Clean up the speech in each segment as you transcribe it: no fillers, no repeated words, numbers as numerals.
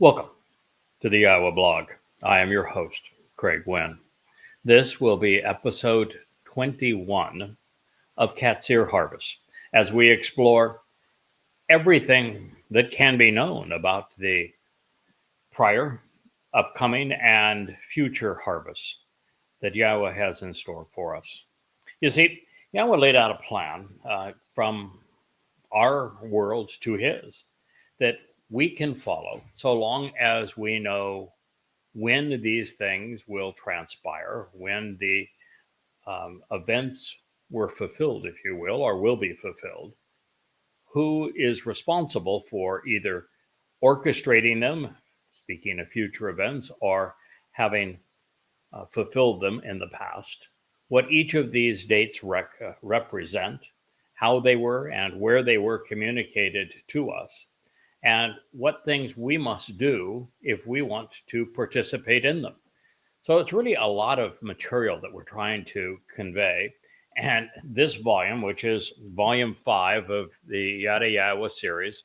Welcome to the YAHOWAH blog. I am your host, Craig Winn. This will be episode 21 of Qatsyr Harvest, as we explore everything that can be known about the prior, upcoming, and future harvests that YAHOWAH has in store for us. You see, YAHOWAH laid out a plan from our world to his that we can follow so long as we know when these things will transpire, when the events were fulfilled, if you will, or will be fulfilled, who is responsible for either orchestrating them, speaking of future events, or having fulfilled them in the past, what each of these dates represent, how they were and where they were communicated to us, and what things we must do if we want to participate in them. So it's really a lot of material that we're trying to convey. And this volume, which is volume 5 of the Yada Yahowah series,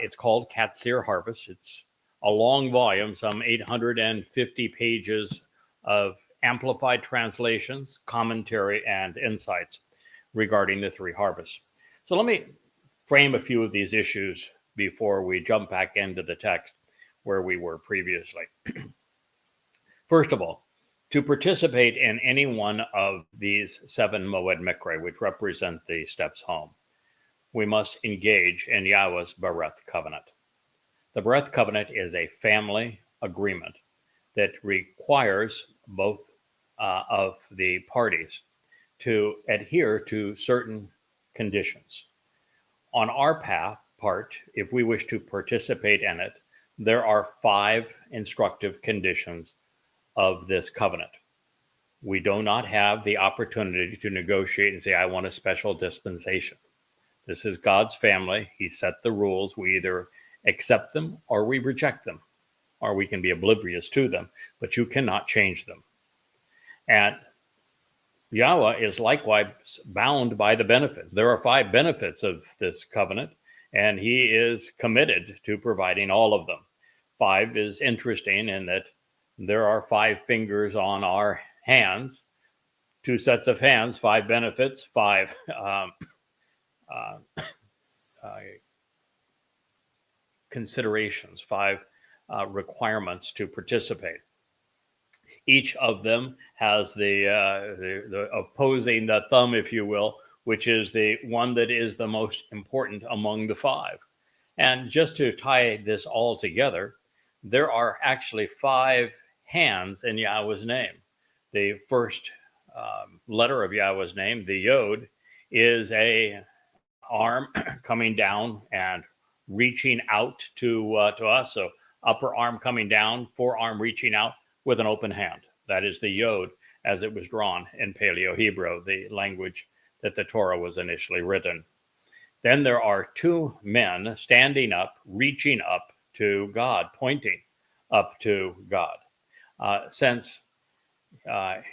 it's called Qatsyr Harvest. It's a long volume, some 850 pages of amplified translations, commentary, and insights regarding the three harvests. So let me frame a few of these issues before we jump back into the text where we were previously. First of all, to participate in any one of these 7 Moed Mikre, which represent the steps home, we must engage in Yahweh's Bereth covenant. The Bereth covenant is a family agreement that requires both of the parties to adhere to certain conditions. On our part, if we wish to participate in it, there are 5 instructive conditions of this covenant. We do not have the opportunity to negotiate and say, I want a special dispensation. This is God's family. He set the rules. We either accept them or we reject them, or we can be oblivious to them, but you cannot change them. And YAHOWAH is likewise bound by the benefits. There are 5 benefits of this covenant, and he is committed to providing all of them. 5 is interesting in that there are 5 fingers on our hands, 2 sets of hands, 5 benefits, 5 considerations, 5 requirements to participate. Each of them has the opposing the thumb, if you will, which is the one that is the most important among the 5. And just to tie this all together, there are actually 5 hands in Yahweh's name. The first letter of Yahweh's name, the Yod, is a arm coming down and reaching out to us. So upper arm coming down, forearm reaching out with an open hand. That is the Yod as it was drawn in Paleo-Hebrew, the language that the Torah was initially written. Then there are 2 men standing up, reaching up to God, pointing up to God. Since Yahud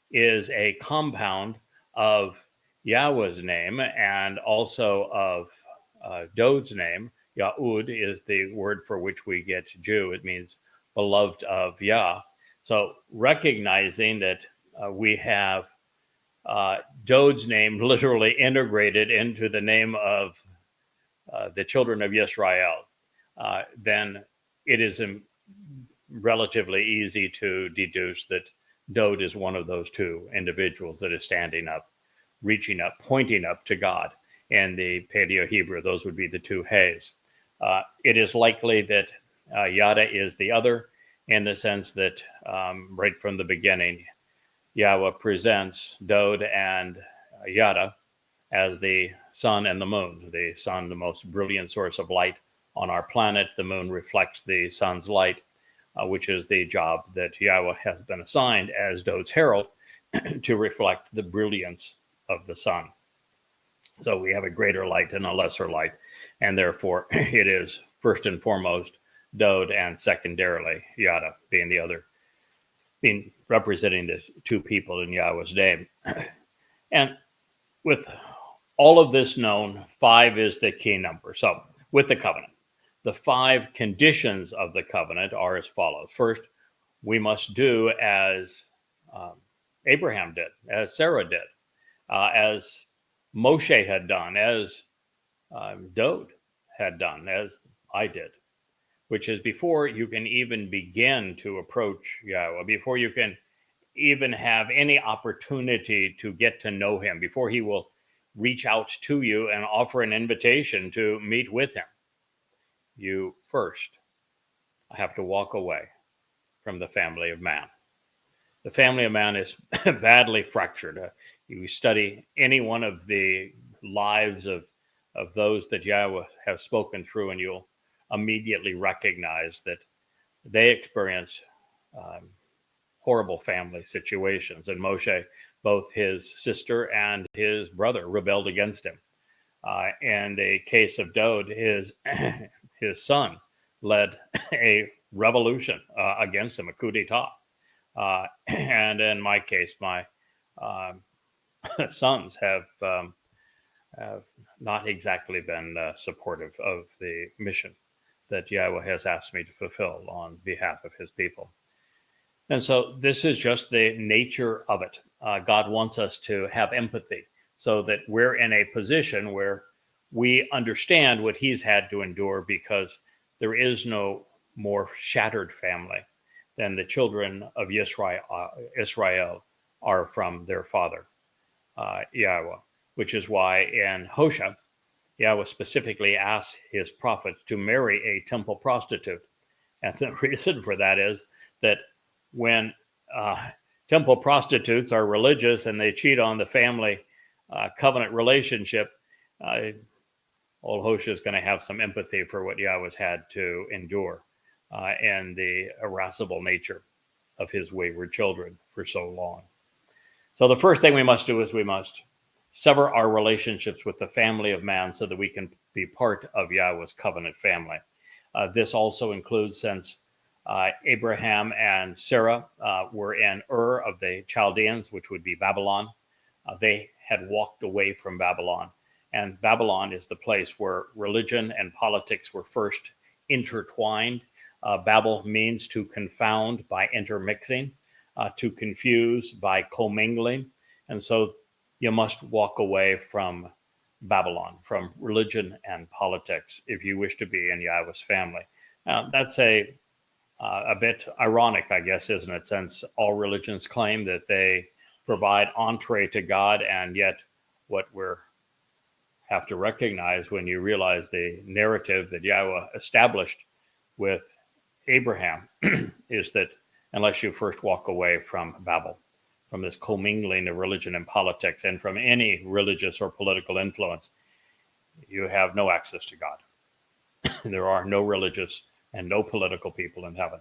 is a compound of Yahweh's name and also of Dod's name, Yahud is the word for which we get Jew. It means beloved of Yah. So recognizing that we have Dod's name literally integrated into the name of the children of Yisrael, then it is relatively easy to deduce that Dod is one of those 2 individuals that is standing up, reaching up, pointing up to God. In the Paleo-Hebrew, those would be the 2 Heys. It is likely that Yada is the other, in the sense that right from the beginning, YAHOWAH presents Dod and Yada as the sun and the moon. The sun, the most brilliant source of light on our planet. The moon reflects the sun's light, which is the job that YAHOWAH has been assigned as Dod's herald to reflect the brilliance of the sun. So we have a greater light and a lesser light, and therefore it is first and foremost Dod, and secondarily Yada being the other, being representing the 2 people in Yahweh's name. And with all of this known, 5 is the key number. So with the covenant, the 5 conditions of the covenant are as follows. First, we must do as Abraham did, as Sarah did, as Moshe had done, as Dode had done, as I did, which is before you can even begin to approach Yahweh, before you can even have any opportunity to get to know him, before he will reach out to you and offer an invitation to meet with him, you first have to walk away from the family of man. The family of man is badly fractured. You study any one of the lives of those that Yahweh has spoken through, and you'll immediately recognize that they experience horrible family situations. And Moshe, both his sister and his brother rebelled against him. In the case of Dode, his son led a revolution against him, a coup d'etat. And in my case, my sons have not exactly been supportive of the mission that Yahweh has asked me to fulfill on behalf of his people. And so this is just the nature of it. God wants us to have empathy so that we're in a position where we understand what he's had to endure, because there is no more shattered family than the children of Israel are from their father, Yahweh, which is why in Hosea, Yahweh specifically asks his prophet to marry a temple prostitute. And the reason for that is that when temple prostitutes are religious and they cheat on the family covenant relationship, old Hosea is going to have some empathy for what Yahweh's had to endure and the irascible nature of his wayward children for so long. So the first thing we must do is we must sever our relationships with the family of man so that we can be part of Yahweh's covenant family. This also includes, since Abraham and Sarah were in Ur of the Chaldeans, which would be Babylon, they had walked away from Babylon. And Babylon is the place where religion and politics were first intertwined. Babel means to confound by intermixing, to confuse by commingling. And so you must walk away from Babylon, from religion and politics, if you wish to be in Yahweh's family. Now, that's a bit ironic, I guess, isn't it? Since all religions claim that they provide entree to God, and yet what we're have to recognize when you realize the narrative that Yahweh established with Abraham is that unless you first walk away from Babel, from this commingling of religion and politics, and from any religious or political influence, you have no access to God. There are no religious and no political people in heaven.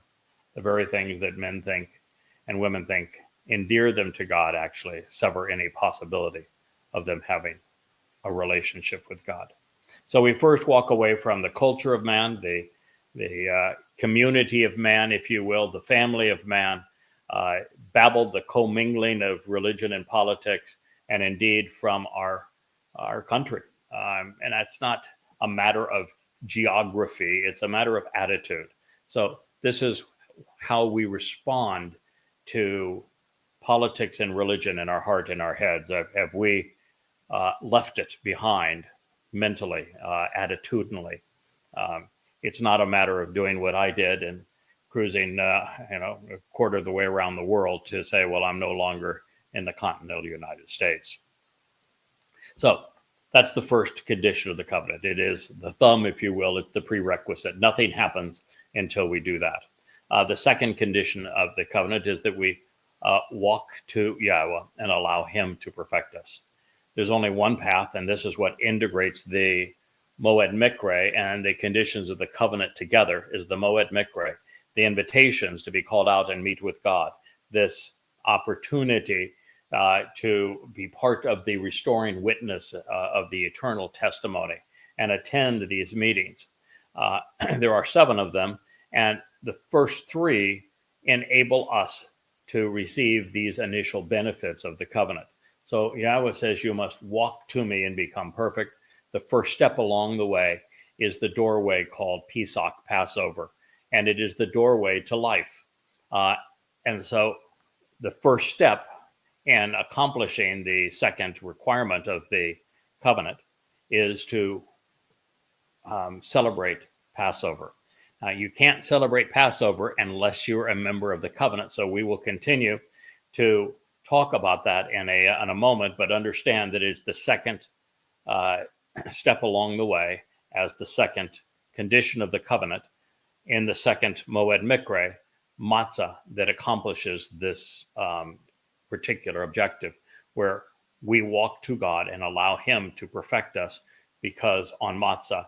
The very things that men think and women think endear them to God actually sever any possibility of them having a relationship with God. So we first walk away from the culture of man, the community of man, if you will, the family of man, Babel, the commingling of religion and politics, and indeed from our country. And that's not a matter of geography, it's a matter of attitude. So this is how we respond to politics and religion in our heart and our heads. Have we left it behind mentally, attitudinally? It's not a matter of doing what I did and cruising, a quarter of the way around the world to say, well, I'm no longer in the continental United States. So that's the first condition of the covenant. It is the thumb, if you will. It's the prerequisite. Nothing happens until we do that. The second condition of the covenant is that we walk to Yahweh and allow him to perfect us. There's only one path, and this is what integrates the Moed Mikre and the conditions of the covenant together, is the Moed Mikre, the invitations to be called out and meet with God, this opportunity to be part of the restoring witness of the eternal testimony and attend these meetings. There are 7 of them, and the first 3 enable us to receive these initial benefits of the covenant. So Yahweh says, you must walk to me and become perfect. The first step along the way is the doorway called Pesach, Passover, and it is the doorway to life. And so the first step in accomplishing the second requirement of the covenant is to celebrate Passover. You can't celebrate Passover unless you're a member of the covenant. So we will continue to talk about that in a moment, but understand that it's the second step along the way as the second condition of the covenant in the second Moed Mikre, matzah, that accomplishes this particular objective, where we walk to God and allow him to perfect us, because on matzah,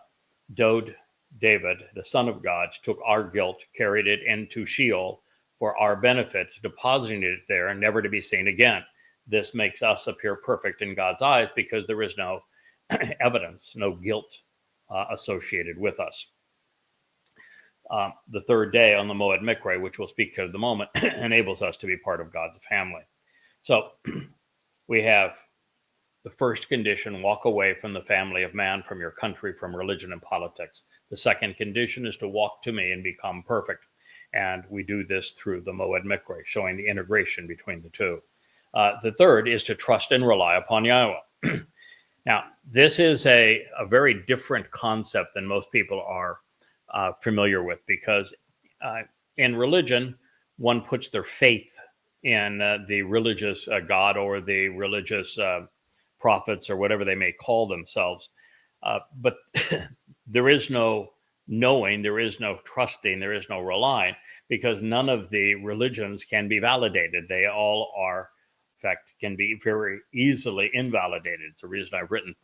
David, the Son of God, took our guilt, carried it into Sheol for our benefit, depositing it there, never to be seen again. This makes us appear perfect in God's eyes because there is no evidence, no guilt associated with us. The third day on the Moed Mikre, which we'll speak of in a moment, enables us to be part of God's family. So we have the first condition: walk away from the family of man, from your country, from religion and politics. The second condition is to walk to me and become perfect. And we do this through the Moed Mikre, showing the integration between the two. The third is to trust and rely upon Yahowah. Now, this is a very different concept than most people are familiar with, because in religion, one puts their faith in the religious God or the religious prophets or whatever they may call themselves. But there is no knowing, there is no trusting, there is no relying, because none of the religions can be validated. They all are, in fact, can be very easily invalidated. It's the reason I've written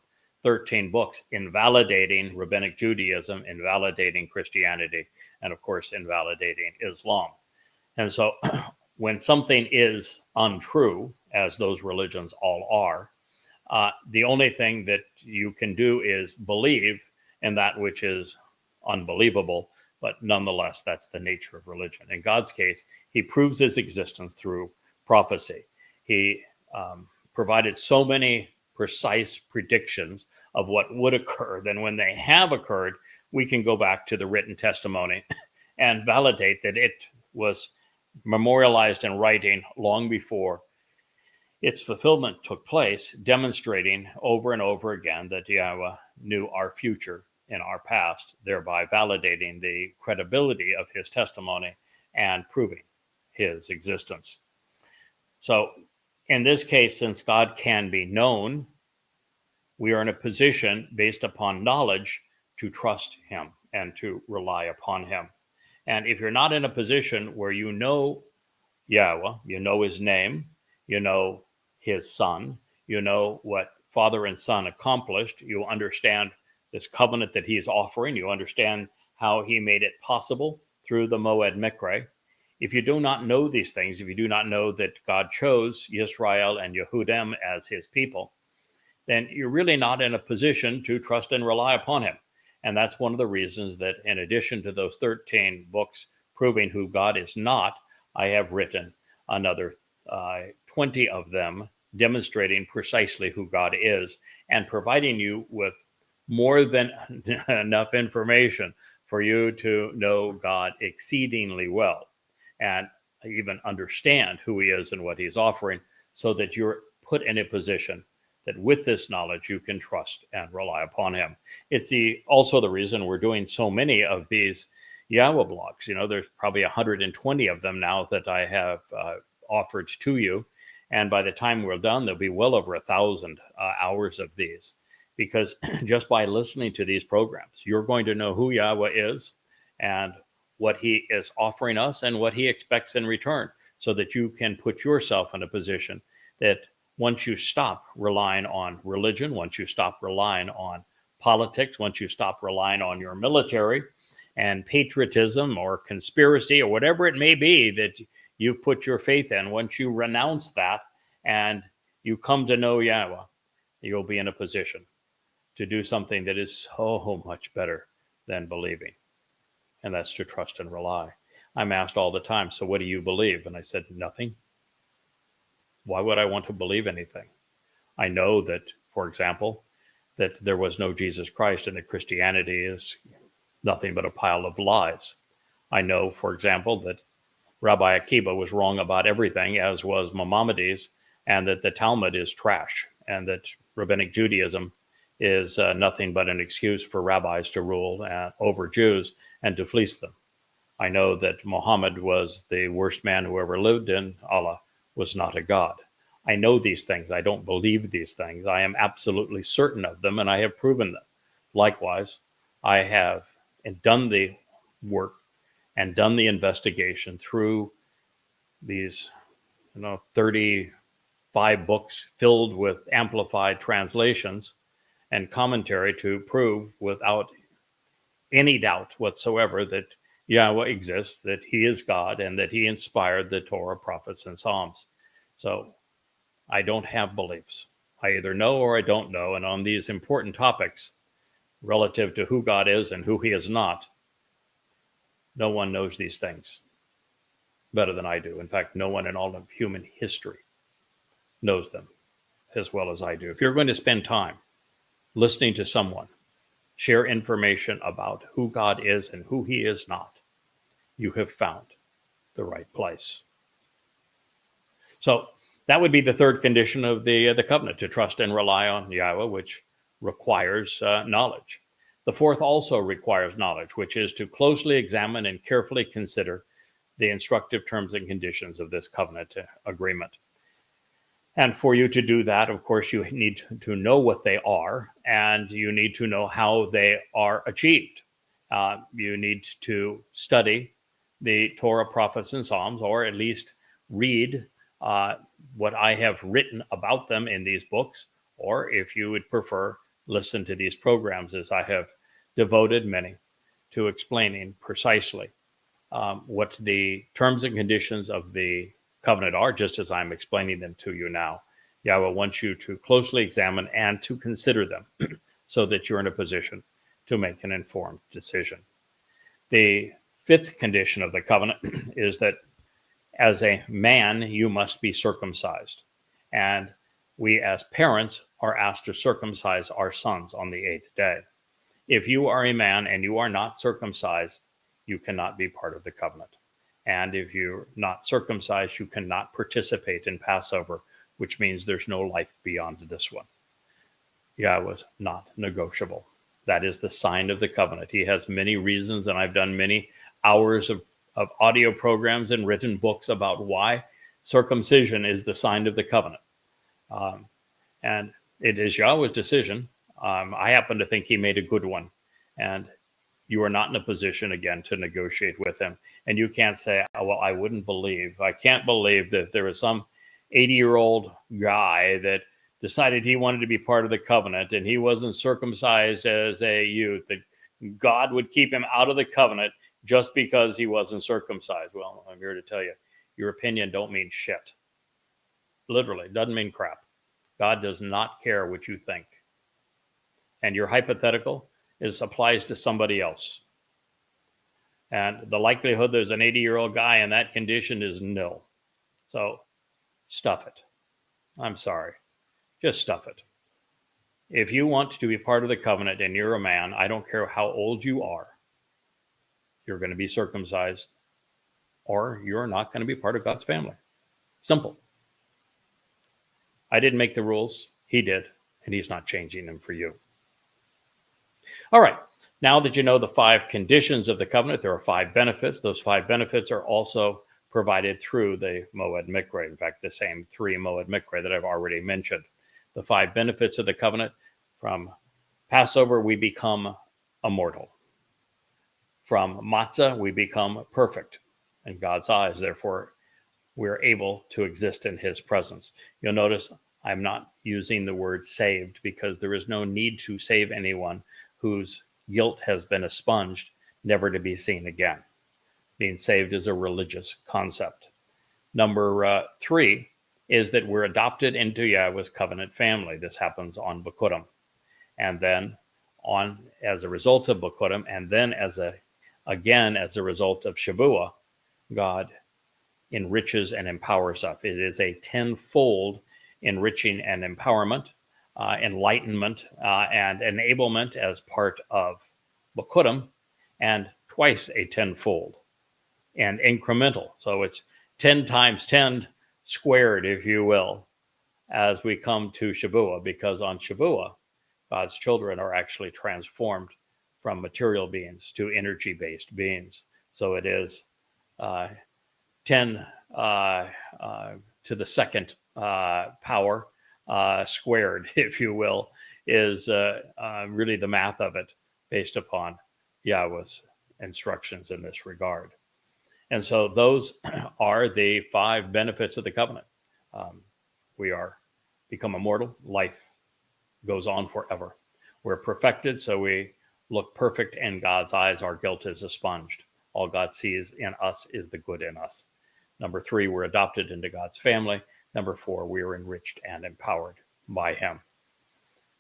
13 books invalidating Rabbinic Judaism, invalidating Christianity, and of course, invalidating Islam. And so when something is untrue, as those religions all are, the only thing that you can do is believe in that which is unbelievable, but nonetheless, that's the nature of religion. In God's case, he proves his existence through prophecy. He provided so many precise predictions of what would occur, then when they have occurred, we can go back to the written testimony and validate that it was memorialized in writing long before its fulfillment took place, demonstrating over and over again that Yahowah knew our future in our past, thereby validating the credibility of his testimony and proving his existence. So in this case, since God can be known, we are in a position, based upon knowledge, to trust him and to rely upon him. And if you're not in a position where you know Yahowah, you know his name, you know his son, you know what father and son accomplished, you understand this covenant that he is offering, you understand how he made it possible through the Moed Mikre. If you do not know these things, if you do not know that God chose Yisrael and Yehudim as his people, then you're really not in a position to trust and rely upon him. And that's one of the reasons that, in addition to those 13 books proving who God is not, I have written another 20 of them demonstrating precisely who God is and providing you with more than enough information for you to know God exceedingly well and even understand who he is and what he's offering, so that you're put in a position that with this knowledge you can trust and rely upon him. It's also the reason we're doing so many of these Yahowah blogs. You know, there's probably 120 of them now that I have offered to you. And by the time we're done, there'll be well over 1,000 hours of these. Because just by listening to these programs, you're going to know who Yahowah is and what he is offering us and what he expects in return, so that you can put yourself in a position that once you stop relying on religion, once you stop relying on politics, once you stop relying on your military and patriotism or conspiracy or whatever it may be that you put your faith in, once you renounce that and you come to know Yahowah, you'll be in a position to do something that is so much better than believing. And that's to trust and rely. I'm asked all the time, so what do you believe? And I said, nothing. Why would I want to believe anything? I know that, for example, that there was no Jesus Christ and that Christianity is nothing but a pile of lies. I know, for example, that Rabbi Akiba was wrong about everything, as was Maimonides, and that the Talmud is trash, and that Rabbinic Judaism is nothing but an excuse for rabbis to rule over Jews and to fleece them. I know that Muhammad was the worst man who ever lived, and Allah was not a god. I know these things. I don't believe these things. I am absolutely certain of them, and I have proven them. Likewise, I have done the work and done the investigation through these 35 books filled with amplified translations and commentary to prove without any doubt whatsoever that Yahweh exists, that he is God, and that he inspired the Torah, prophets, and Psalms. So I don't have beliefs. I either know or I don't know. And on these important topics relative to who God is and who he is not, no one knows these things better than I do. In fact, no one in all of human history knows them as well as I do. If you're going to spend time listening to someone share information about who God is and who he is not, you have found the right place. So that would be the third condition of the covenant, to trust and rely on Yahweh, which requires knowledge. The fourth also requires knowledge, which is to closely examine and carefully consider the instructive terms and conditions of this covenant agreement. And for you to do that, of course, you need to know what they are, and you need to know how they are achieved. You need to study the Torah, prophets, and Psalms, or at least read what I have written about them in these books, or if you would prefer, listen to these programs, as I have devoted many to explaining precisely what the terms and conditions of the covenant are, just as I'm explaining them to you now. Yahweh wants you to closely examine and to consider them so that you're in a position to make an informed decision. The fifth condition of the covenant is that as a man, you must be circumcised. And we as parents are asked to circumcise our sons on the 8th day. If you are a man and you are not circumcised, you cannot be part of the covenant. And if you're not circumcised, you cannot participate in Passover, which means there's no life beyond this one. Yahweh was not negotiable. That is the sign of the covenant. He has many reasons, and I've done many hours of audio programs and written books about why circumcision is the sign of the covenant. And it is Yahweh's decision. I happen to think he made a good one. And you are not in a position, again, to negotiate with him. And you can't say, oh, well, I can't believe that there was some 80-year-old guy that decided he wanted to be part of the covenant and he wasn't circumcised as a youth, that God would keep him out of the covenant just because he wasn't circumcised. Well, I'm here to tell you, your opinion don't mean shit. Literally, doesn't mean crap. God does not care what you think. And your hypothetical applies to somebody else. And the likelihood there's an 80-year-old guy in that condition is nil. So stuff it. I'm sorry. Just stuff it. If you want to be part of the covenant and you're a man, I don't care how old you are, you're going to be circumcised or you're not going to be part of God's family. Simple. I didn't make the rules. He did, and he's not changing them for you. All right. Now that you know the 5 conditions of the covenant, there are 5 benefits. Those 5 benefits are also provided through the Moed Mikra. In fact, the same 3 Moed Mikra that I've already mentioned. The 5 benefits of the covenant: from Passover, we become immortal. From matzah, we become perfect in God's eyes. Therefore, we're able to exist in his presence. You'll notice I'm not using the word saved, because there is no need to save anyone whose guilt has been expunged, never to be seen again. Being saved is a religious concept. Number 3 is that we're adopted into Yahweh's covenant family. This happens on Bikurim. And then as a result of Bikurim, and then as a result of Shavuah, God enriches and empowers us. It is a tenfold enriching and empowerment. enlightenment and enablement as part of Bakurim, and twice a tenfold and incremental. So it's 10 times 10 squared, if you will, as we come to Shabuah, because on Shabuah, God's children are actually transformed from material beings to energy-based beings. So it is 10 to the second power squared, if you will, is really the math of it based upon Yahweh's instructions in this regard. And so those are the 5 benefits of the covenant. We are become immortal. Life goes on forever. We're perfected, so we look perfect in God's eyes. Our guilt is expunged. All God sees in us is the good in us. Number 3, we're adopted into God's family. Number 4, we are enriched and empowered by him.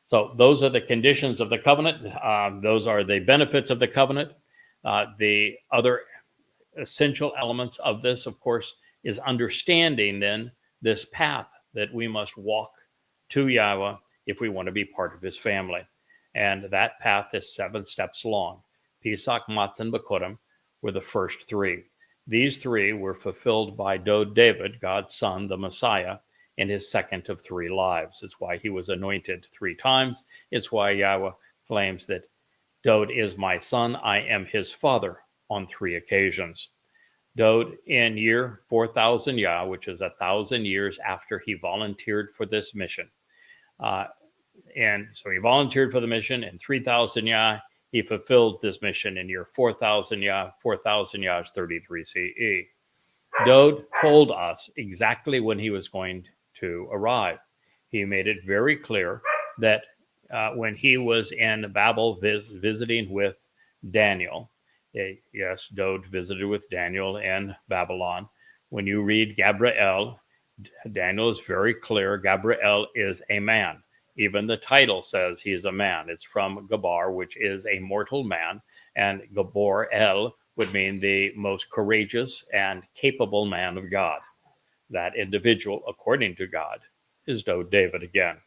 So those are the conditions of the covenant. Those are the benefits of the covenant. The other essential elements of this, of course, is understanding then this path that we must walk to Yahweh if we want to be part of his family. And that path is 7 steps long. Pesach, Matzah, and Bakurim were the first 3. These 3 were fulfilled by David, God's son, the Messiah, in his second of 3 lives. It's why he was anointed 3 times. It's why Yahweh claims that Dod is my son, I am his father, on 3 occasions. Dod in year 4000 Yah, which is 1,000 years after he volunteered for this mission. And so he volunteered for the mission in 3000 Yah. He fulfilled this mission in year 4000 Yah. 4000 Yah is 33 CE. Dod told us exactly when he was going to arrive. He made it very clear that when he was in Babel visiting with Daniel, yes, Dod visited with Daniel in Babylon. When you read Gabriel, Daniel is very clear. Gabriel is a man. Even the title says he is a man. It's from Gabar, which is a mortal man, and Gabor El would mean the most courageous and capable man of God. That individual, according to God, is Dod David again.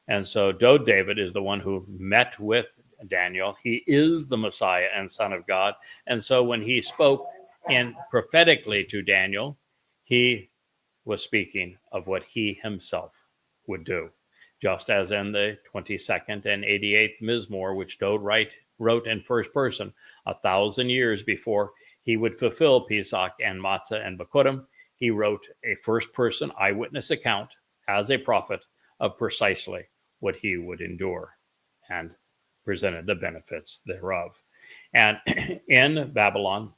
And so Dod David is the one who met with Daniel. He is the Messiah and Son of God. And so when he spoke in prophetically to Daniel, he was speaking of what he himself would do. Just as in the 22nd and 88th Mizmor, which Dod wrote in first person 1,000 years before he would fulfill Pesach and Matzah and Bakurim, he wrote a first-person eyewitness account as a prophet of precisely what he would endure and presented the benefits thereof. And in Babylon,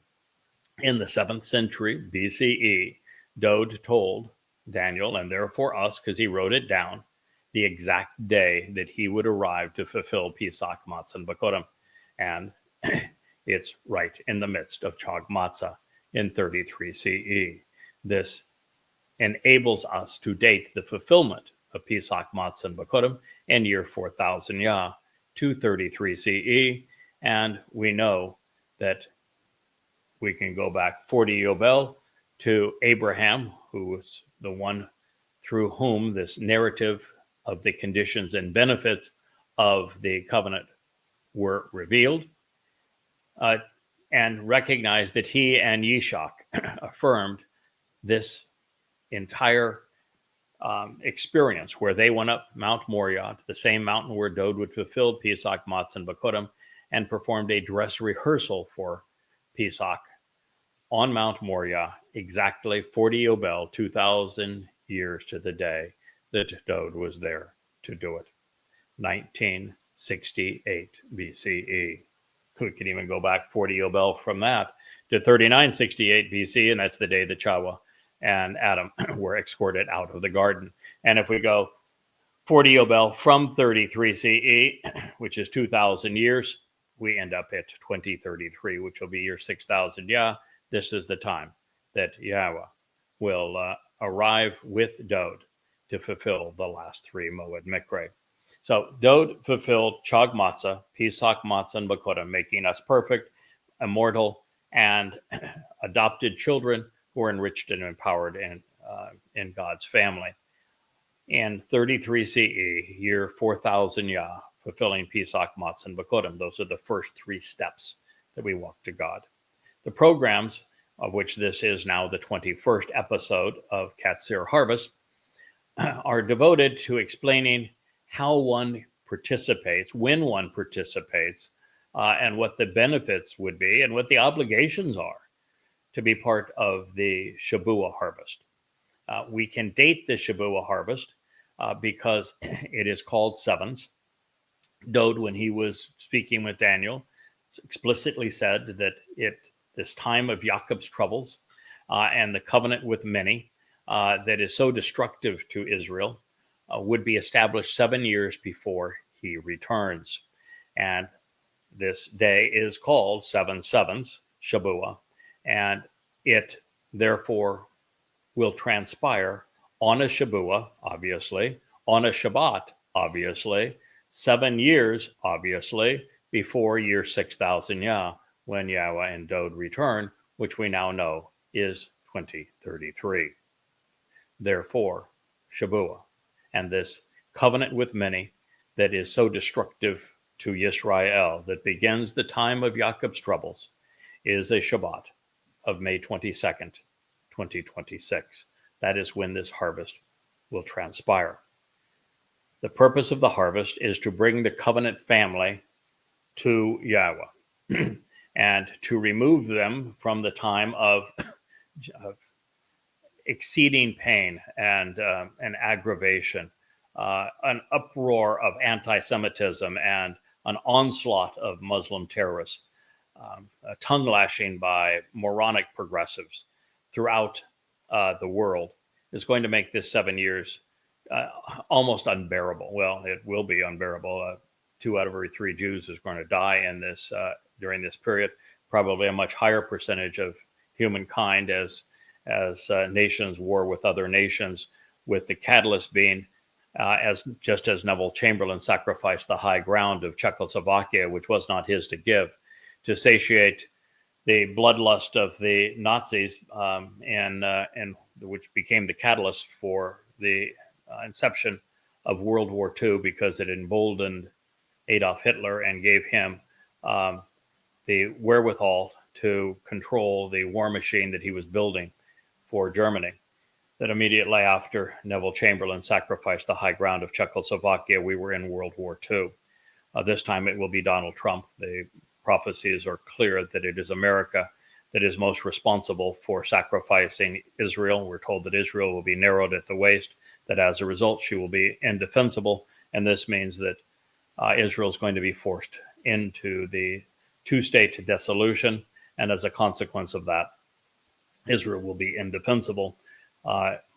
in the 7th century BCE, Dod told Daniel, and therefore us, because he wrote it down, the exact day that he would arrive to fulfill Pesach, Matzah, and Bakurim. And it's right in the midst of Chag Matzah in 33 CE. This enables us to date the fulfillment of Pesach, Matzah, and Bakurim in year 4000 Yah, 233 CE. And we know that we can go back 40 Yobel to Abraham, who was the one through whom this narrative of the conditions and benefits of the covenant were revealed, and recognize that he and Yishak affirmed this entire experience where they went up Mount Moriah, the same mountain where Dod would fulfill Pesach, Matzah, and Bakurim, and performed a dress rehearsal for Pesach on Mount Moriah, exactly 40 Yobel, 2,000 years to the day that Dod was there to do it. 1968 BCE. We can even go back 40 Yobel from that to 3968 BC, and that's the day that Chawah and Adam were escorted out of the garden. And if we go 40 Yobel from 33 CE, which is 2,000 years, we end up at 2033, which will be year 6,000 Yah. This is the time that Yahweh will arrive with Dod to fulfill the last 3 Moed Mikre. So Dod fulfilled Chag Matzah, Pesach, Matzah, and Bakurim, making us perfect, immortal, and adopted children who are enriched and empowered in God's family. in 33 CE, year 4000 Yah, fulfilling Pesach, Matzah, and Bakodim. Those are the first three steps that we walk to God. The programs, of which this is now the 21st episode of Qatsyr Harvest, are devoted to explaining how one participates, when one participates, and what the benefits would be and what the obligations are to be part of the Shabuah harvest. We can date the Shabuah harvest because it is called sevens. Dode, when he was speaking with Daniel, explicitly said that this time of Jacob's troubles and the covenant with many that is so destructive to Israel would be established 7 years before he returns. And this day is called 7 sevens, Shabuah, and it therefore will transpire on a Shabuah, obviously, on a Shabbat, obviously, 7 years, obviously, before year 6000 Yah, when Yahweh and Dode return, which we now know is 2033. Therefore, Shabuah, and this covenant with many that is so destructive to Yisrael, that begins the time of Jacob's troubles, is a Shabbat of May 22nd, 2026. That is when this harvest will transpire. The purpose of the harvest is to bring the covenant family to Yahweh and to remove them from the time of exceeding pain and aggravation, an uproar of anti-Semitism and an onslaught of Muslim terrorists, a tongue lashing by moronic progressives throughout the world is going to make this 7 years almost unbearable. Well, it will be unbearable. 2 out of every 3 Jews is going to die in this during this period. Probably a much higher percentage of humankind as nations war with other nations, with the catalyst being as Neville Chamberlain sacrificed the high ground of Czechoslovakia, which was not his to give, to satiate the bloodlust of the Nazis, and which became the catalyst for the inception of World War II, because it emboldened Adolf Hitler and gave him the wherewithal to control the war machine that he was building for Germany. That immediately after Neville Chamberlain sacrificed the high ground of Czechoslovakia, we were in World War II. This time it will be Donald Trump. The prophecies are clear that it is America that is most responsible for sacrificing Israel. We're told that Israel will be narrowed at the waist, that as a result she will be indefensible, and this means that Israel is going to be forced into the two-state dissolution, and as a consequence of that, Israel will be indefensible.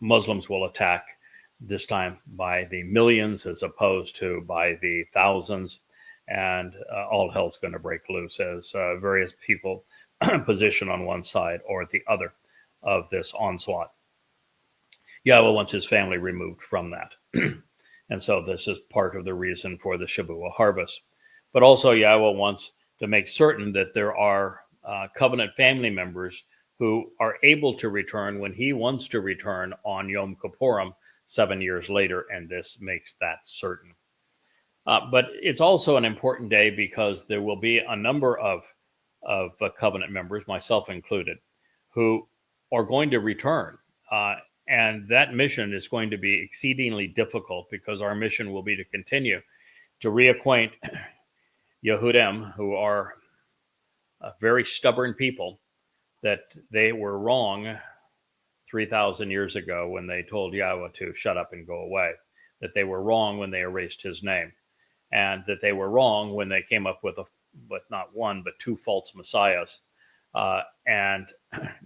Muslims will attack, this time by the millions as opposed to by the thousands, and all hell's going to break loose as various people position on one side or the other of this onslaught. Yahweh wants his family removed from that. And so this is part of the reason for the Shabuah harvest. But also Yahweh wants to make certain that there are covenant family members who are able to return when he wants to return on Yom Kippurim 7 years later, and this makes that certain. But it's also an important day because there will be a number of covenant members, myself included, who are going to return. And that mission is going to be exceedingly difficult because our mission will be to continue to reacquaint Yehudim, who are very stubborn people, that they were wrong 3,000 years ago when they told Yahweh to shut up and go away, that they were wrong when they erased his name, and that they were wrong when they came up with not one, but 2 false messiahs, and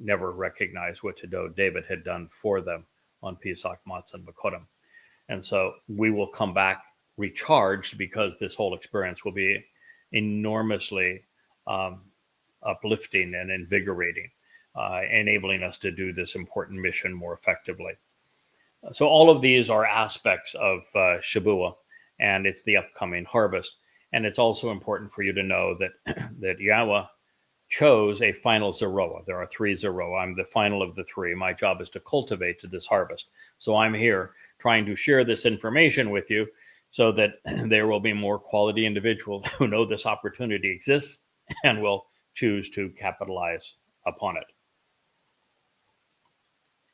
never recognized what David had done for them on Pesach, Matzah, and Bakodim. And so we will come back recharged because this whole experience will be enormously uplifting and invigorating, enabling us to do this important mission more effectively. So all of these are aspects of Shabuah, and it's the upcoming harvest. And it's also important for you to know that Yahweh chose a final Zeroah. There are 3 Zeroah. I'm the final of the 3. My job is to cultivate to this harvest. So I'm here trying to share this information with you so that there will be more quality individuals who know this opportunity exists and will choose to capitalize upon it.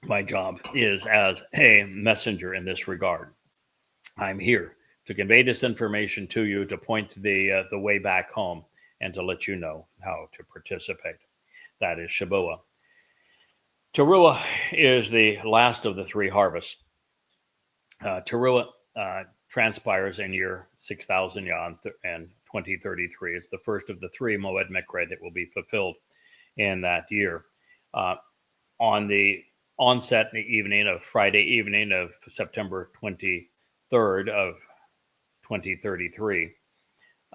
My job is as a messenger in this regard. I'm here to convey this information to you, to point the way back home, and to let you know how to participate. That is Shabuah. Towrah is the last of the three harvests. Towrah transpires in year 6000 Yah and 2033. It's the first of the three Moed Mekre that will be fulfilled in that year. On the onset evening of Friday evening of September 23rd of 2033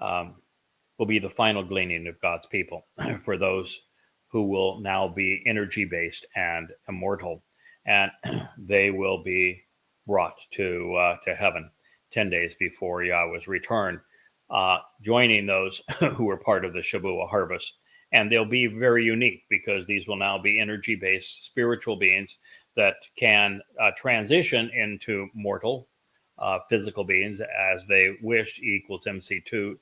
will be the final gleaning of God's people for those who will now be energy-based and immortal, and they will be brought to heaven 10 days before Yahweh's return, joining those who were part of the Shabuah harvest. And they'll be very unique because these will now be energy-based spiritual beings that can transition into mortal physical beings as they wish. E equals MC2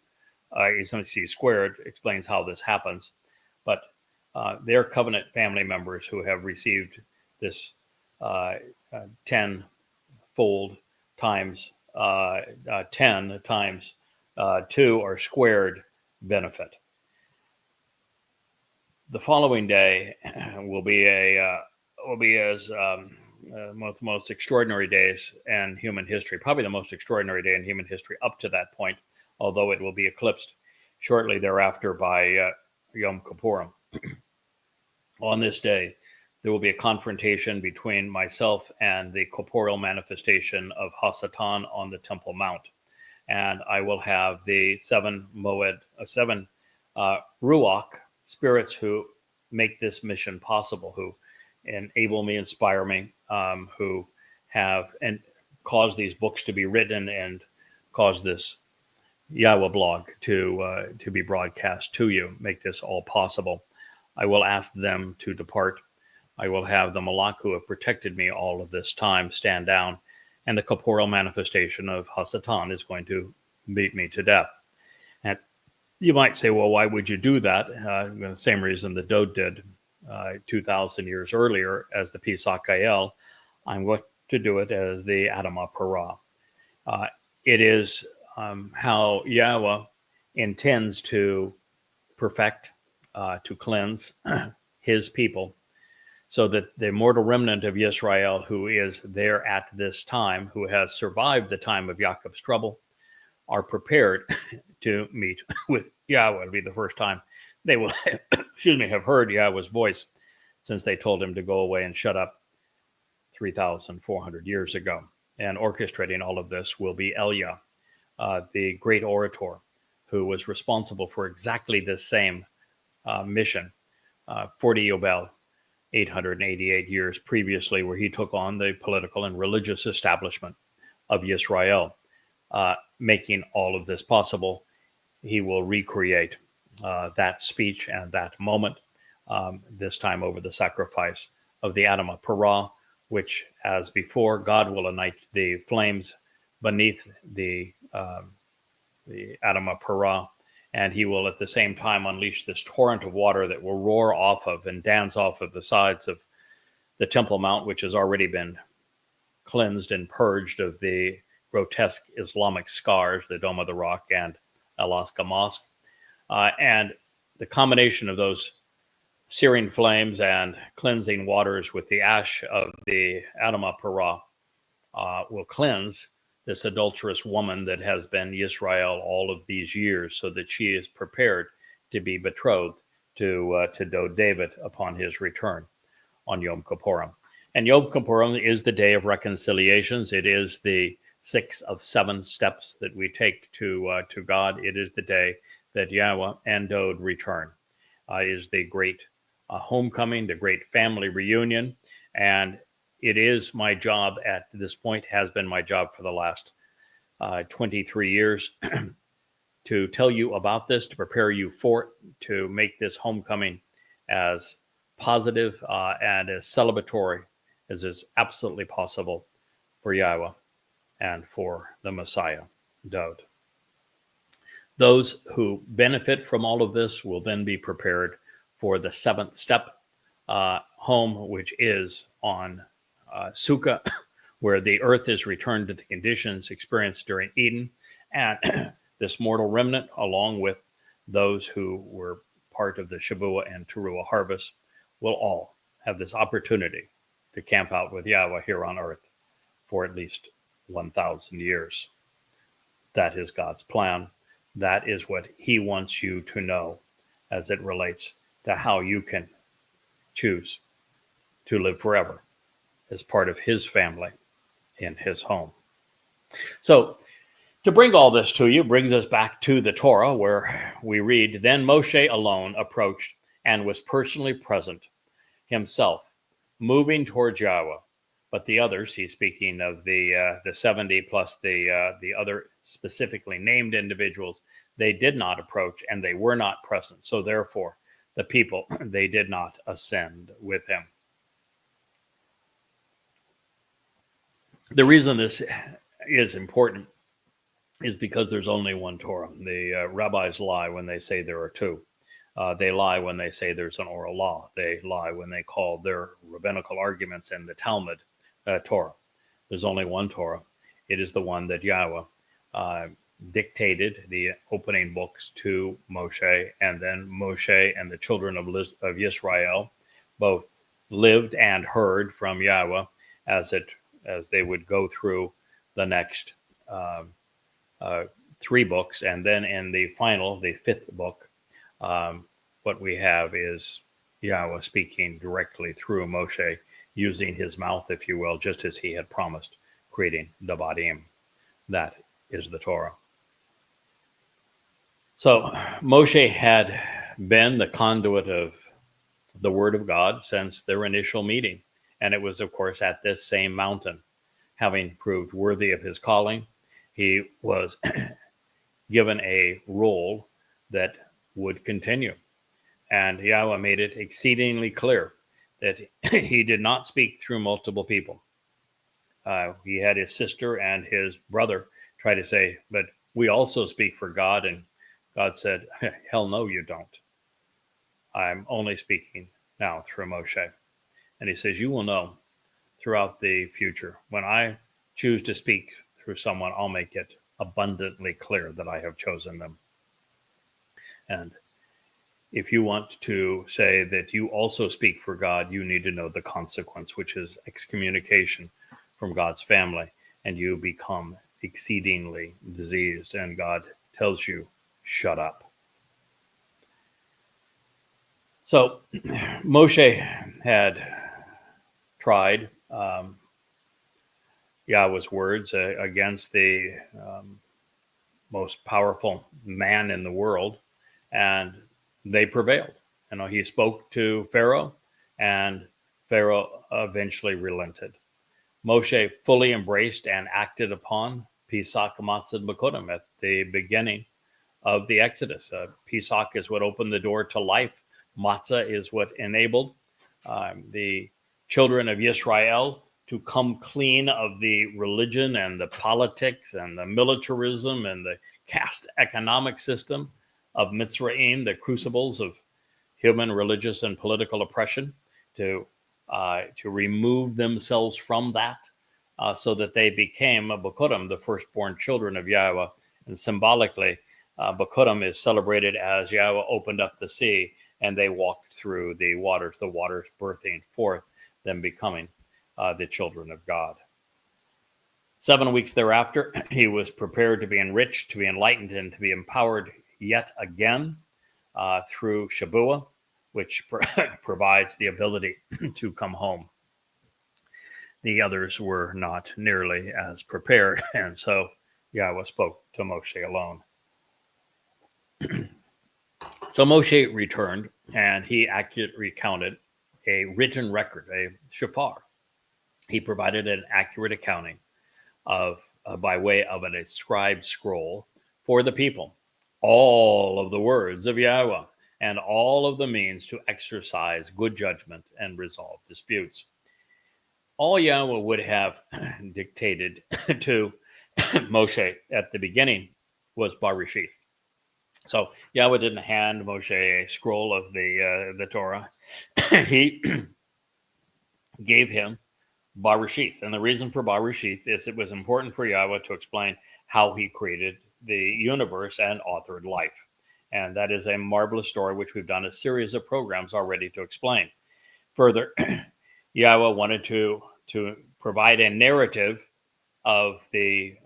is MC squared explains how this happens. But they're covenant family members who have received this 10-fold times 10 times 2 or squared benefit. The following day will be as most extraordinary days in human history, probably the most extraordinary day in human history up to that point, although it will be eclipsed shortly thereafter by Yom Kippurim. On this day, there will be a confrontation between myself and the corporeal manifestation of Hasatan on the Temple Mount. And I will have the seven Ruach spirits who make this mission possible, who enable me, inspire me, who have and cause these books to be written and cause this YAHOWAH blog to be broadcast to you, make this all possible. I will ask them to depart. I will have the Malak who have protected me all of this time stand down, and the corporeal manifestation of Hasatan is going to beat me to death. And you might say, well, why would you do that? The same reason the Dode did 2,000 years earlier as the Pesach Gael. I'm going to do it as the Adamah Parah. It is how Yahweh intends to perfect, to cleanse his people, so that the mortal remnant of Yisrael, who is there at this time, who has survived the time of Yaakov's trouble, are prepared to meet with Yahweh. It'll be the first time they will, have heard Yahweh's voice since they told him to go away and shut up 3,400 years ago. And orchestrating all of this will be Elia, the great orator, who was responsible for exactly the same mission, 40 Yobel, 888 years previously, where he took on the political and religious establishment of Yisrael, making all of this possible. He will recreate that speech and that moment, this time over the sacrifice of the Adamah Parah, which, as before, God will ignite the flames beneath the Adamah Parah, and he will at the same time unleash this torrent of water that will roar off of and dance off of the sides of the Temple Mount, which has already been cleansed and purged of the grotesque Islamic scars, the Dome of the Rock and Alaska Mosque. And the combination of those searing flames and cleansing waters with the ash of the Adamah Parah will cleanse this adulterous woman that has been Yisrael all of these years, so that she is prepared to be betrothed to Dode David upon his return on Yom Kippurim. And Yom Kippurim is the day of reconciliations. It is the 6 of 7 steps that we take to God. It is the day that Yahweh and Dode return. Is the great homecoming, the great family reunion, and it is my job at this point, has been my job for the last 23 years, to tell you about this, to prepare you for it, to make this homecoming as positive and as celebratory as is absolutely possible for Yahweh and for the Messiah, Dowd. Those who benefit from all of this will then be prepared for the seventh step home, which is on Sukkah, where the earth is returned to the conditions experienced during Eden. And this mortal remnant, along with those who were part of the Shavuot and Towrah harvest, will all have this opportunity to camp out with Yahweh here on earth for at least 1,000 years. That is God's plan. That is what he wants you to know as it relates to how you can choose to live forever as part of his family in his home. So to bring all this to you brings us back to the Torah, where we read, "Then Moshe alone approached and was personally present himself, moving towards Yahweh. But the others," he's speaking of the 70 plus the other specifically named individuals, "they did not approach and they were not present. So therefore, the people, they did not ascend with him." The reason this is important is because there's only one Torah. The rabbis lie when they say there are two. They lie when they say there's an oral law. They lie when they call their rabbinical arguments in the Talmud Torah. There's only one Torah. It is the one that Yahweh dictated the opening books to Moshe, and then Moshe and the children of Yisrael both lived and heard from Yahweh as they would go through the next three books. And then in the final, the fifth book, what we have is Yahweh speaking directly through Moshe, using his mouth, if you will, just as he had promised, creating Devarim. That is the Torah. So Moshe had been the conduit of the Word of God since their initial meeting. And it was, of course, at this same mountain. Having proved worthy of his calling, he was given a role that would continue. And Yahweh made it exceedingly clear that he did not speak through multiple people. He had his sister and his brother try to say, "But we also speak for God." And God said, "Hell no, you don't. I'm only speaking now through Moshe." And he says, "You will know throughout the future. When I choose to speak through someone, I'll make it abundantly clear that I have chosen them." And if you want to say that you also speak for God, you need to know the consequence, which is excommunication from God's family, and you become exceedingly diseased, and God tells you, "Shut up." So Moshe had tried Yahweh's words against the most powerful man in the world, and they prevailed. He spoke to Pharaoh, and Pharaoh eventually relented. Moshe fully embraced and acted upon Pesach, Matzah, and Bakurim at the beginning of the Exodus. Pesach is what opened the door to life. Matzah is what enabled the children of Yisrael to come clean of the religion and the politics and the militarism and the caste economic system of Mitzrayim, the crucibles of human religious and political oppression, to remove themselves from that, so that they became Bakurim, the firstborn children of Yahweh. And symbolically, Bakurim is celebrated as Yahweh opened up the sea and they walked through the waters birthing forth them becoming the children of God. 7 weeks thereafter, he was prepared to be enriched, to be enlightened, and to be empowered yet again through Shavuot, which provides the ability to come home. The others were not nearly as prepared, and so Yahweh spoke to Moshe alone. So Moshe returned, and he accurately recounted a written record, a shofar. He provided an accurate accounting of, by way of an inscribed scroll for the people, all of the words of Yahweh and all of the means to exercise good judgment and resolve disputes. All Yahweh would have dictated to Moshe at the beginning was Barishith. So Yahweh didn't hand Moshe a scroll of the Torah. He gave him Barishith. And the reason for Barishith is it was important for Yahweh to explain how he created the universe and authored life. And that is a marvelous story, which we've done a series of programs already to explain. Further, Yahweh wanted to provide a narrative of the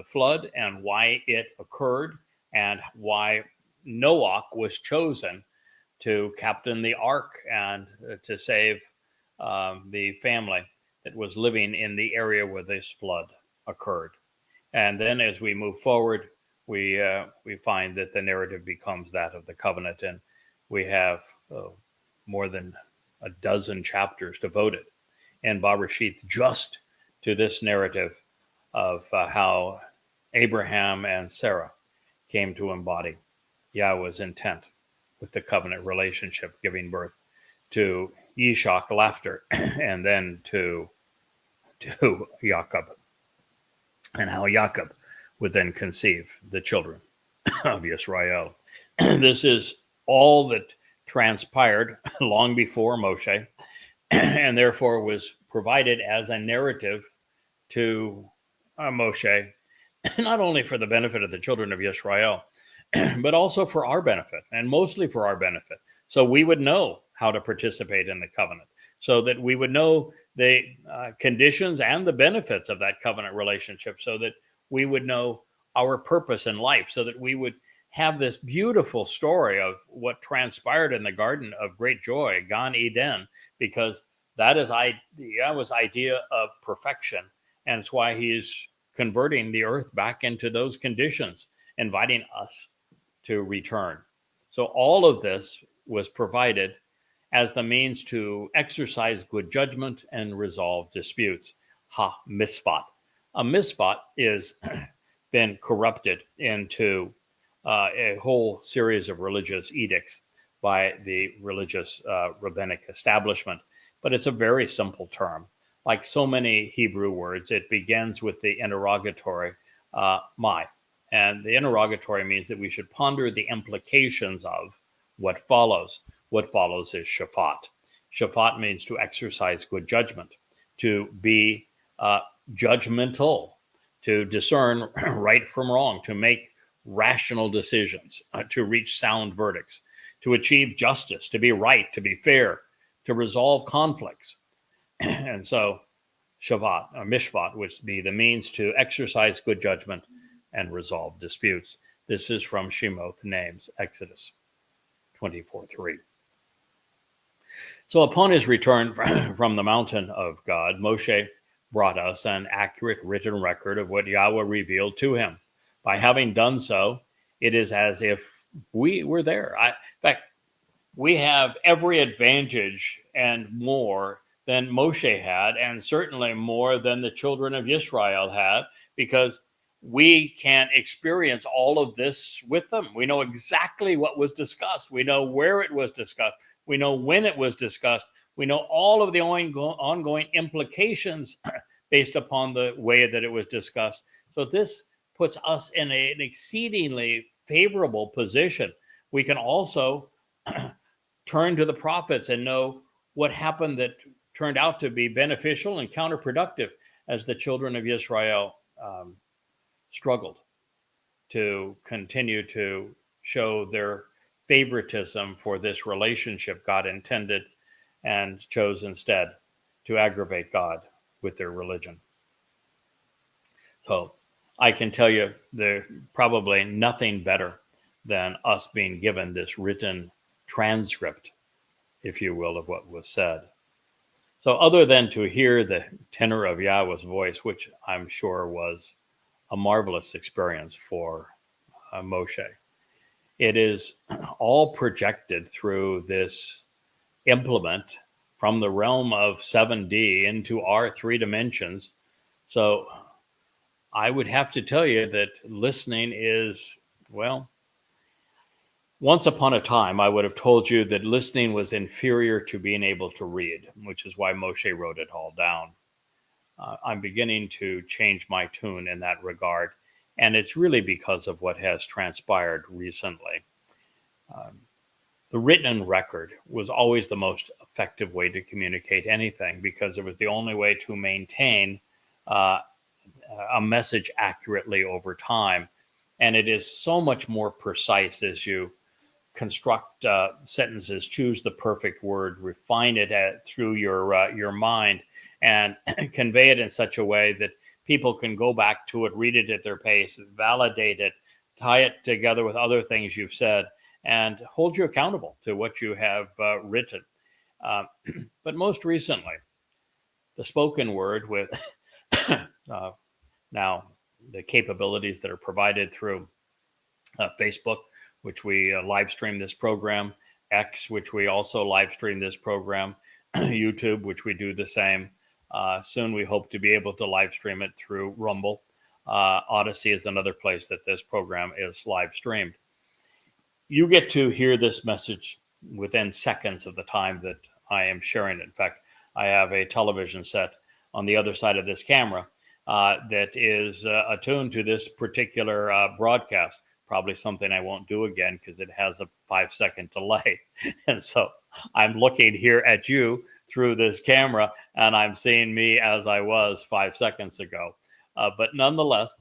flood and why it occurred and why Noah was chosen to captain the ark and to save the family that was living in the area where this flood occurred. And then as we move forward, we find that the narrative becomes that of the covenant, and we have more than a dozen chapters devoted in Barishith just to this narrative of how Abraham and Sarah came to embody Yahweh's intent with the covenant relationship, giving birth to Yishak, laughter, and then to Jacob, and how Jacob would then conceive the children of Israel. This is all that transpired long before Moshe, and therefore was provided as a narrative to Moshe, not only for the benefit of the children of Israel, but also for our benefit, and mostly for our benefit. So we would know how to participate in the covenant, so that we would know the conditions and the benefits of that covenant relationship, so that we would know our purpose in life, so that we would have this beautiful story of what transpired in the Garden of Great Joy, Gan Eden, because that is Yahweh's idea of perfection. And it's why he is converting the earth back into those conditions, inviting us to return. So all of this was provided as the means to exercise good judgment and resolve disputes. Ha-misfat. A misfat is been corrupted into a whole series of religious edicts by the religious rabbinic establishment. But it's a very simple term. Like so many Hebrew words, it begins with the interrogatory, my. And the interrogatory means that we should ponder the implications of what follows. What follows is Shaphat. Shaphat means to exercise good judgment, to be judgmental, to discern right from wrong, to make rational decisions, to reach sound verdicts, to achieve justice, to be right, to be fair, to resolve conflicts. And so Shavat, or Mishpat, would be the means to exercise good judgment and resolve disputes. This is from Shemoth Names, Exodus 24:3. So upon his return from the mountain of God, Moshe brought us an accurate written record of what Yahweh revealed to him. By having done so, it is as if we were there. In fact, we have every advantage and more than Moshe had, and certainly more than the children of Israel had, because we can experience all of this with them. We know exactly what was discussed. We know where it was discussed. We know when it was discussed. We know all of the ongoing implications based upon the way that it was discussed. So this puts us in an exceedingly favorable position. We can also turn to the prophets and know what happened that turned out to be beneficial and counterproductive as the children of Israel struggled to continue to show their favoritism for this relationship God intended and chose instead to aggravate God with their religion. So I can tell you there's probably nothing better than us being given this written transcript, if you will, of what was said. So other than to hear the tenor of Yahweh's voice, which I'm sure was a marvelous experience for Moshe, it is all projected through this implement from the realm of 7D into our 3 dimensions. So I would have to tell you that listening is, well, once upon a time, I would have told you that listening was inferior to being able to read, which is why Moshe wrote it all down. I'm beginning to change my tune in that regard. And it's really because of what has transpired recently. The written record was always the most effective way to communicate anything because it was the only way to maintain uh, a message accurately over time. And it is so much more precise as you construct sentences, choose the perfect word, refine it through your mind, and convey it in such a way that people can go back to it, read it at their pace, validate it, tie it together with other things you've said, and hold you accountable to what you have written. Uh, but most recently, the spoken word with now the capabilities that are provided through Facebook, which we live stream this program, X, which we also live stream this program, YouTube, which we do the same. Soon we hope to be able to live stream it through Rumble. Odyssey is another place that this program is live streamed. You get to hear this message within seconds of the time that I am sharing it. In fact, I have a television set on the other side of this camera that is attuned to this particular broadcast. Probably something I won't do again because it has a 5-second delay. And so I'm looking here at you through this camera and I'm seeing me as I was 5 seconds ago. But nonetheless,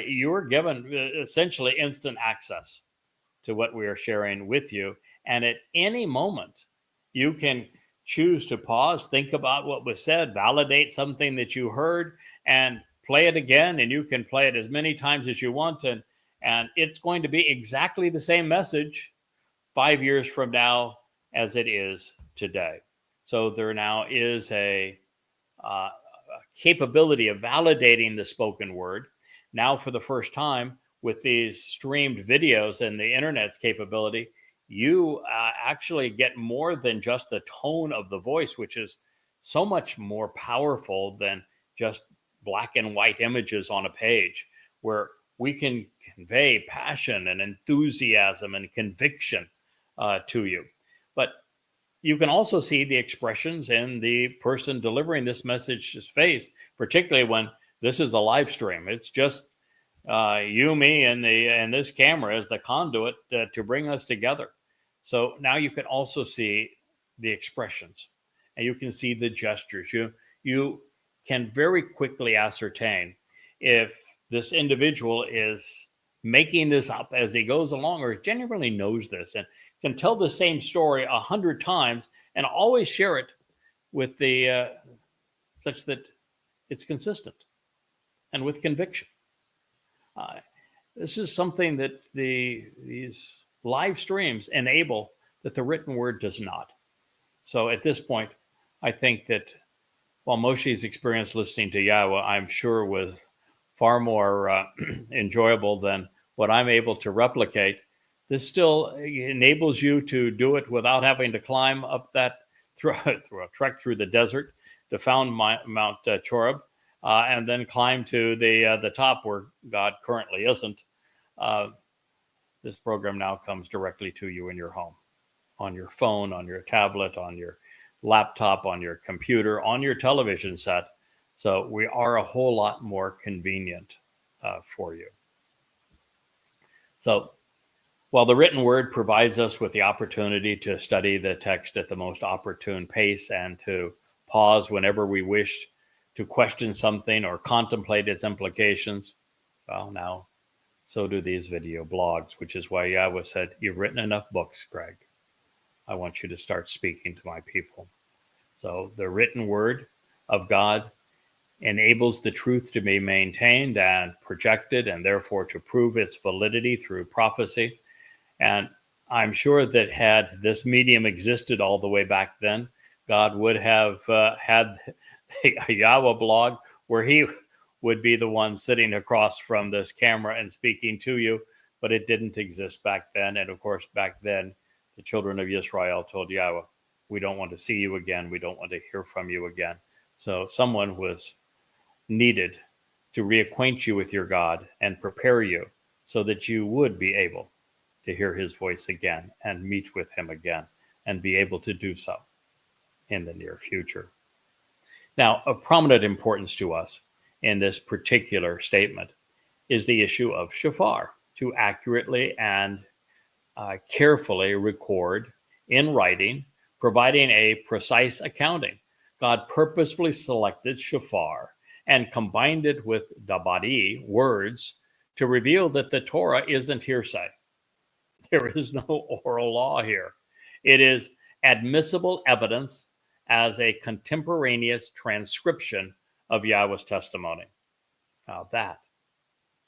you are given essentially instant access to what we are sharing with you. And at any moment, you can choose to pause, think about what was said, validate something that you heard, and play it again. And you can play it as many times as you want. And it's going to be exactly the same message 5 years from now as it is today. So there now is a capability of validating the spoken word. Now, for the first time, with these streamed videos and the internet's capability, you actually get more than just the tone of the voice, which is so much more powerful than just black and white images on a page, where we can convey passion and enthusiasm and conviction to you. But you can also see the expressions in the person delivering this message's face, particularly when this is a live stream. It's just you, me, and this camera as the conduit to bring us together. So now you can also see the expressions, and you can see the gestures. You can very quickly ascertain if this individual is making this up as he goes along, or genuinely knows this and can tell the same story 100 times and always share it with the such that it's consistent and with conviction. This is something that these live streams enable that the written word does not. So at this point, I think that while Moshe's experience listening to Yahowah, I'm sure was far more enjoyable than what I'm able to replicate, this still enables you to do it without having to climb up that through a trek through the desert to found Mount Towrah. And then climb to the top where God currently isn't. This program now comes directly to you in your home, on your phone, on your tablet, on your laptop, on your computer, on your television set. So we are a whole lot more convenient for you. So while the written word provides us with the opportunity to study the text at the most opportune pace and to pause whenever we wished to question something or contemplate its implications, well, now so do these video blogs, which is why Yahowah said, "You've written enough books, Craig. I want you to start speaking to my people." So the written word of God enables the truth to be maintained and projected, and therefore to prove its validity through prophecy. And I'm sure that had this medium existed all the way back then, God would have had a Yahowah blog where he would be the one sitting across from this camera and speaking to you, but it didn't exist back then. And of course, back then, the children of Israel told Yahowah, "We don't want to see you again. We don't want to hear from you again." So someone was needed to reacquaint you with your God and prepare you so that you would be able to hear his voice again and meet with him again and be able to do so in the near future. Now, of prominent importance to us in this particular statement is the issue of shofar, to accurately and carefully record in writing, providing a precise accounting. God purposefully selected shofar and combined it with dabadi, words, to reveal that the Torah isn't hearsay. There is no oral law here. It is admissible evidence as a contemporaneous transcription of Yahweh's testimony. Now that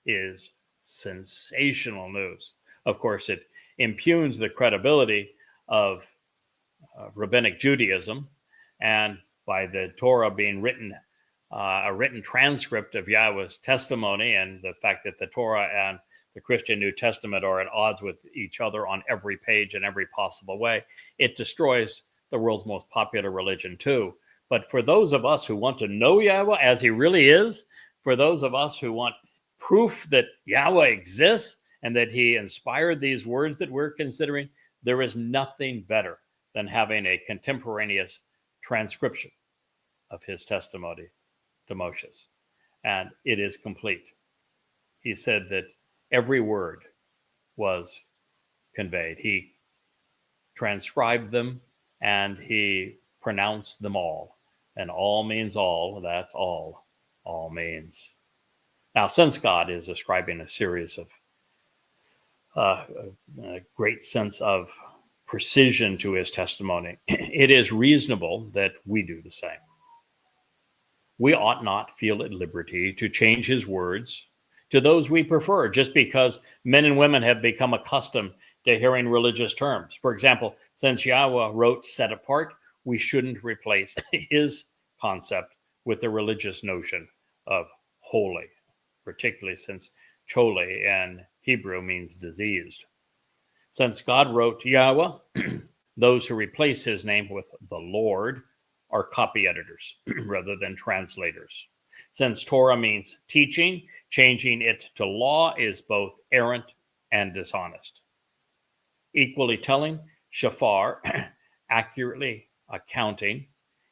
is sensational news. Of course, it impugns the credibility of rabbinic Judaism, and by the Torah being written, a written transcript of Yahweh's testimony, and the fact that the Torah and the Christian New Testament are at odds with each other on every page in every possible way, it destroys the world's most popular religion too. But for those of us who want to know Yahweh as he really is, for those of us who want proof that Yahweh exists and that he inspired these words that we're considering, there is nothing better than having a contemporaneous transcription of his testimony to Moshe. And it is complete. He said that every word was conveyed. He transcribed them and he pronounced them all. And all means all. That's all means. Now, since God is ascribing a series of a great sense of precision to his testimony, it is reasonable that we do the same. We ought not feel at liberty to change his words to those we prefer just because men and women have become accustomed to hearing religious terms. For example, since Yahweh wrote set apart, we shouldn't replace his concept with the religious notion of holy, particularly since chole in Hebrew means diseased. Since God wrote Yahweh, those who replace his name with the Lord are copy editors rather than translators. Since Torah means teaching, changing it to law is both errant and dishonest. Equally telling, shofar, accurately accounting,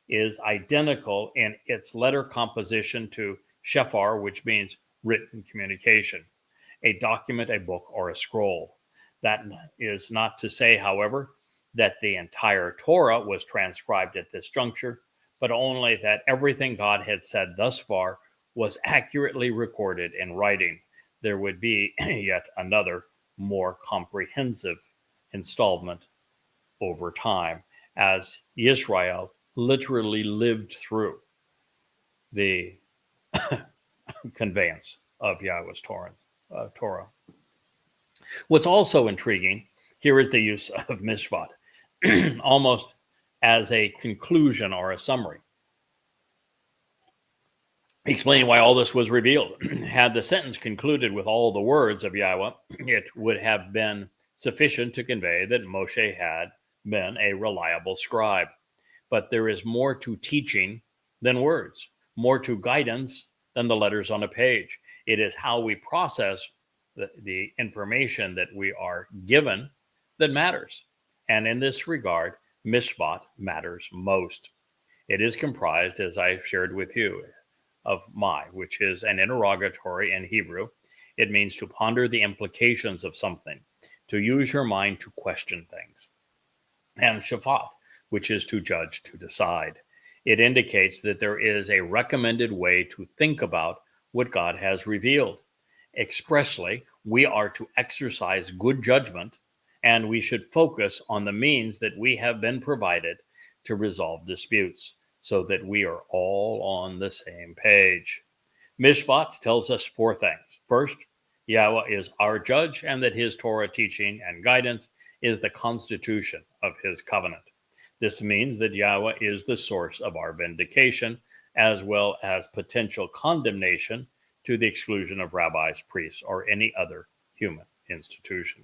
is identical in its letter composition to shephar, which means written communication, a document, a book, or a scroll. That is not to say, however, that the entire Torah was transcribed at this juncture, but only that everything God had said thus far was accurately recorded in writing. There would be yet another, more comprehensive installment over time, as Israel literally lived through the conveyance of Yahweh's Torah. What's also intriguing here is the use of mishpat, almost as a conclusion or a summary, explaining why all this was revealed. Had the sentence concluded with all the words of Yahweh, it would have been sufficient to convey that Moshe had been a reliable scribe. But there is more to teaching than words, more to guidance than the letters on a page. It is how we process the information that we are given that matters. And in this regard, mishpat matters most. It is comprised, as I shared with you, of which is an interrogatory in Hebrew. It means to ponder the implications of something, to use your mind to question things. And shafat, which is to judge, to decide. It indicates that there is a recommended way to think about what God has revealed. Expressly, we are to exercise good judgment, and we should focus on the means that we have been provided to resolve disputes, so that we are all on the same page. Mishpat tells us four things. First, Yahweh is our judge, and that his Torah teaching and guidance is the constitution of his covenant. This means that Yahweh is the source of our vindication, as well as potential condemnation to the exclusion of rabbis, priests, or any other human institution.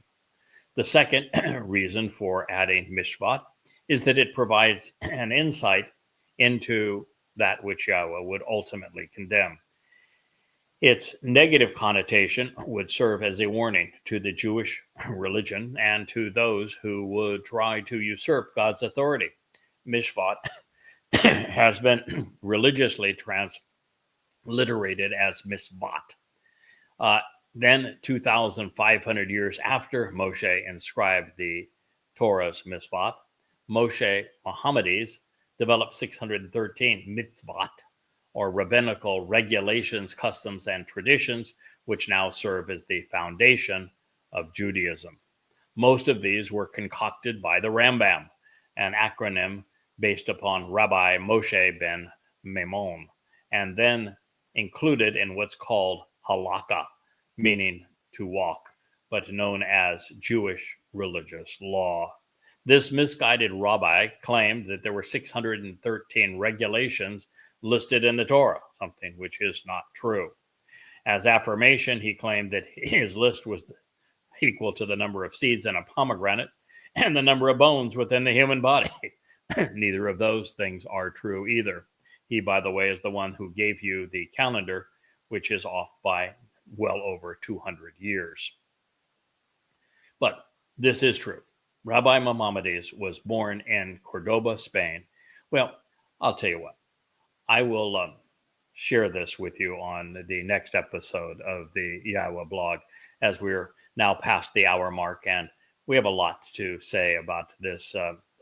The second reason for adding mishpat is that it provides an insight into that which Yahweh would ultimately condemn. Its negative connotation would serve as a warning to the Jewish religion and to those who would try to usurp God's authority. Mishpat has been religiously transliterated as Misvat. Then, 2,500 years after Moshe inscribed the Torah's Misvat, Moshe Muhammadi's developed 613 mitzvot, or rabbinical regulations, customs, and traditions, which now serve as the foundation of Judaism. Most of these were concocted by the Rambam, an acronym based upon Rabbi Moshe ben Maimon, and then included in what's called halakha, meaning to walk, but known as Jewish religious law. This misguided rabbi claimed that there were 613 regulations listed in the Torah, something which is not true. As affirmation, he claimed that his list was equal to the number of seeds in a pomegranate and the number of bones within the human body. Neither of those things are true either. He, by the way, is the one who gave you the calendar, which is off by well over 200 years. But this is true. Rabbi Maimonides was born in Cordoba, Spain. Well, I'll tell you what. I will share this with you on the next episode of the YAHOWAH blog, as we're now past the hour mark, and we have a lot to say about this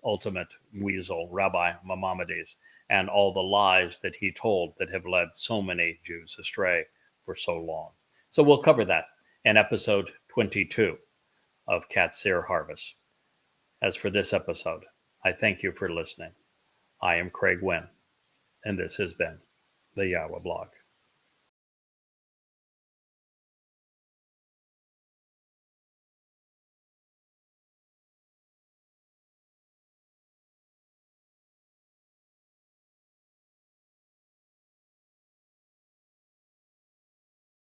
ultimate weasel, Rabbi Maimonides, and all the lies that he told that have led so many Jews astray for so long. So we'll cover that in episode 22 of Qatsyr Harvest. As for this episode, I thank you for listening. I am Craig Winn, and this has been the YAHOWAH blog.